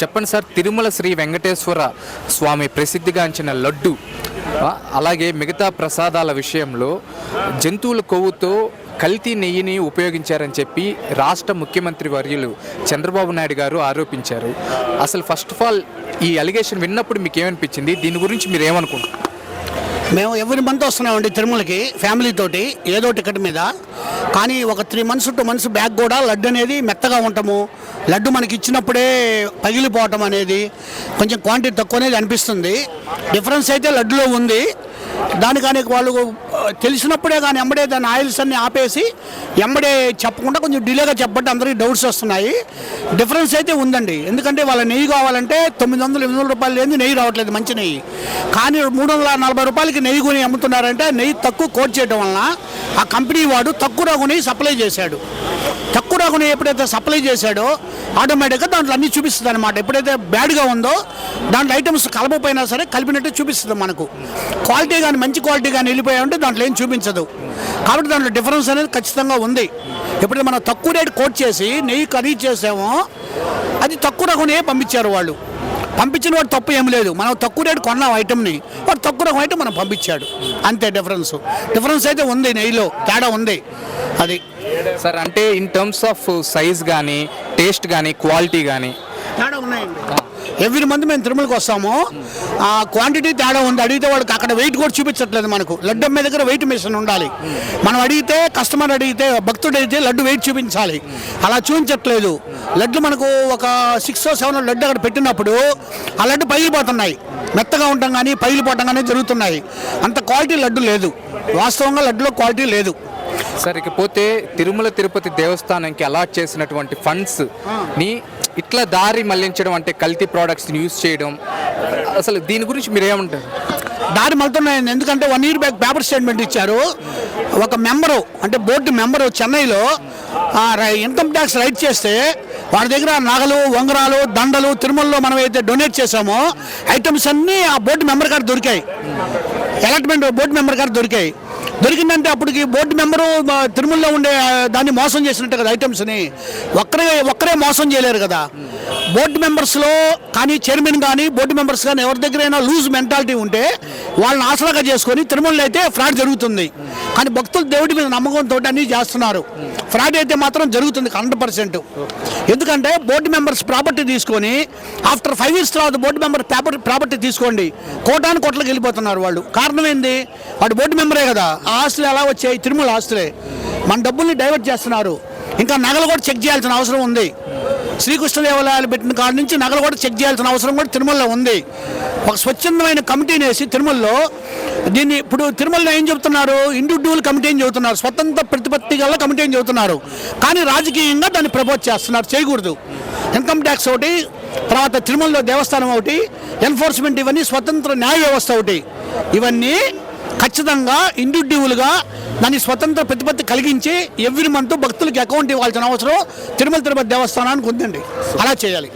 చెప్పండి సార్, తిరుమల శ్రీ వెంకటేశ్వర స్వామి ప్రసిద్ధిగాంచిన లడ్డు అలాగే మిగతా ప్రసాదాల విషయంలో జంతువుల కొవ్వుతో కల్తీ నెయ్యిని ఉపయోగించారని చెప్పి రాష్ట్ర ముఖ్యమంత్రి వర్యులు చంద్రబాబు నాయుడు గారు ఆరోపించారు. అసలు ఫస్ట్ ఆఫ్ ఆల్ ఈ అలిగేషన్ విన్నప్పుడు మీకు ఏమనిపించింది? దీని గురించి మీరు ఏమనుకుంటున్నారు? మేము ఎవ్రీ మంత్ వస్తున్నామండి తిరుమలకి ఫ్యామిలీతోటి ఏదో టికెట్ మీద. కానీ ఒక 3 months 2 months బ్యాక్ కూడా లడ్డు అనేది మెత్తగా ఉంటాము, లడ్డు మనకి ఇచ్చినప్పుడే పగిలిపోవటం అనేది కొంచెం క్వాంటిటీ తక్కువ అనేది అనిపిస్తుంది. డిఫరెన్స్ అయితే లడ్డులో ఉంది. దానికాని వాళ్ళు తెలిసినప్పుడే కానీ ఎంబడే దాని ఆయిల్స్ అన్ని ఆపేసి ఎంబడే చెప్పకుండా కొంచెం డిలేగా చెప్పబట్టి అందరికీ డౌట్స్ వస్తున్నాయి. డిఫరెన్స్ అయితే ఉందండి. ఎందుకంటే వాళ్ళ నెయ్యి కావాలంటే 900-800 రూపాయలు లేని నెయ్యి రావట్లేదు, మంచి నెయ్యి. కానీ 340 రూపాయలకి నెయ్యి కొని అమ్ముతున్నారంటే నెయ్యి తక్కువ కోట్ చేయడం వలన ఆ కంపెనీ వాడు తక్కువ రగు నెయ్యి సప్లై చేశాడు. తక్కువ రగు నెయ్యి ఎప్పుడైతే సప్లై చేశాడో ఆటోమేటిక్గా దాంట్లో అన్నీ చూపిస్తుంది అనమాట. ఎప్పుడైతే బ్యాడ్గా ఉందో దాంట్లో ఐటమ్స్ కలపపోయినా సరే కలిపినట్టు చూపిస్తుంది మనకు. క్వాలిటీ కానీ మంచి క్వాలిటీ కానీ వెళ్ళిపోయా ఉంటే దాంట్లో ఏం చూపించదు. కాబట్టి దాంట్లో డిఫరెన్స్ అనేది ఖచ్చితంగా ఉంది. ఎప్పుడైతే మనం తక్కువ రేట్ కోట్ చేసి నెయ్యి ఖరీదు చేసామో అది తక్కువ రకం నెయ్యి పంపించారు వాళ్ళు. పంపించిన వాడు తప్పు ఏం లేదు. మనం తక్కువ రేటు కొన్నాం ఐటమ్ని, వాడు తక్కువ రకం ఐటమ్ మనం పంపించాడు, అంతే డిఫరెన్స్ అయితే ఉంది. నెయ్యిలో తేడా ఉంది. అది సార్ అంటే ఇన్ టర్మ్స్ ఆఫ్ సైజ్ కానీ టేస్ట్ కానీ క్వాలిటీ కానీ తేడా ఉన్నాయండి. ఎవ్రీ మంత్ మేము తిరుమలకి వస్తాము, ఆ క్వాంటిటీ తేడా ఉంది. అడిగితే వాళ్ళకి అక్కడ వెయిట్ కూడా చూపించట్లేదు మనకు. లడ్డు అమ్మే దగ్గర వెయిట్ మిషన్ ఉండాలి. మనం అడిగితే కస్టమర్ అడిగితే భక్తుడు అడిగితే లడ్డు వెయిట్ చూపించాలి, అలా చూపించట్లేదు. లడ్డు మనకు ఒక 6 or 7 లడ్డు అక్కడ పెట్టినప్పుడు ఆ లడ్డు పగిలిపోతున్నాయి, మెత్తగా ఉండటం కానీ పగిలిపోవటం కానీ జరుగుతున్నాయి. అంత క్వాలిటీ లడ్డు లేదు, వాస్తవంగా లడ్డులో క్వాలిటీ లేదు. సార్ ఇకపోతే తిరుమల తిరుపతి దేవస్థానంకి అలాట్ చేసినటువంటి ఫండ్స్ని ఇట్లా దారి మళ్లించడం అంటే కల్తీ ప్రోడక్ట్స్ని యూజ్ చేయడం, అసలు దీని గురించి మీరు ఏమంటారు? దారి మళ్తున్నాయండి. ఎందుకంటే 1 year బ్యాక్ పేపర్ స్టేట్మెంట్ ఇచ్చారు. ఒక మెంబరు అంటే బోర్డు మెంబరు చెన్నైలో ఇన్కమ్ ట్యాక్స్ రైట్ చేస్తే వాడి దగ్గర నగలు ఉంగరాలు దండలు తిరుమలలో మనం అయితే డొనేట్ చేసామో ఐటమ్స్ అన్నీ ఆ బోర్డు మెంబర్ గారు దొరికాయి. అలాట్మెంట్ బోర్డు మెంబర్ గారు దొరికిందంటే అప్పటికి బోర్డు మెంబరు తిరుమలలో ఉండే దాన్ని మోసం చేసినట్టు కదా. ఐటమ్స్ని ఒక్కరే మోసం చేయలేరు కదా. బోర్డు మెంబర్స్లో కానీ చైర్మన్ కానీ బోర్డు మెంబర్స్ కానీ ఎవరి దగ్గరైనా లూజ్ మెంటాలిటీ ఉంటే వాళ్ళని ఆసరాగా చేసుకొని తిరుమలలో అయితే ఫ్రాడ్ జరుగుతుంది. కానీ భక్తులు దేవుడి మీద నమ్మకంతో అన్నీ చేస్తున్నారు. ఫ్రాడ్ అయితే మాత్రం జరుగుతుంది 100%. ఎందుకంటే బోర్డు మెంబర్స్ ప్రాపర్టీ తీసుకొని ఆఫ్టర్ 5 years తర్వాత బోర్డు మెంబర్ ప్రాపర్టీ తీసుకోండి కోట్లకు వెళ్ళిపోతున్నారు వాళ్ళు. కారణం ఏంది? వాడు బోర్డు మెంబరే కదా. ఆ ఆస్తులు ఎలా వచ్చాయి? తిరుమల ఆస్తులే. మన డబ్బుల్ని డైవర్ట్ చేస్తున్నారు. ఇంకా నగలు కూడా చెక్ చేయాల్సిన అవసరం ఉంది. శ్రీకృష్ణ దేవాలయాలు పెట్టిన కాడ నుంచి నగలు కూడా చెక్ చేయాల్సిన అవసరం కూడా తిరుమలలో ఉంది. ఒక స్వచ్ఛందమైన కమిటీని వేసి తిరుమలలో దీన్ని ఇప్పుడు తిరుమలలో ఏం చెబుతున్నారు? ఇండివిడ్యువల్ కమిటీ అని చెబుతున్నారు, స్వతంత్ర ప్రతిపత్తి గల కమిటీ అని చెబుతున్నారు. కానీ రాజకీయంగా దాన్ని ప్రపోజ్ చేస్తున్నారు, చేయకూడదు. ఇన్కమ్ ట్యాక్స్ ఒకటి, తర్వాత తిరుమలలో దేవస్థానం ఒకటి, ఎన్ఫోర్స్మెంట్, ఇవన్నీ స్వతంత్ర న్యాయ వ్యవస్థ ఒకటి. ఇవన్నీ ఖచ్చితంగా ఇండివిడ్యువల్గా దాన్ని స్వతంత్ర ప్రతిపత్తి కలిగించి ఎవ్రీ మంత్ భక్తులకి అకౌంట్ ఇవ్వాల్సిన అవసరం తిరుమల తిరుపతి దేవస్థానానికి ఉందండి. అలా చేయాలి.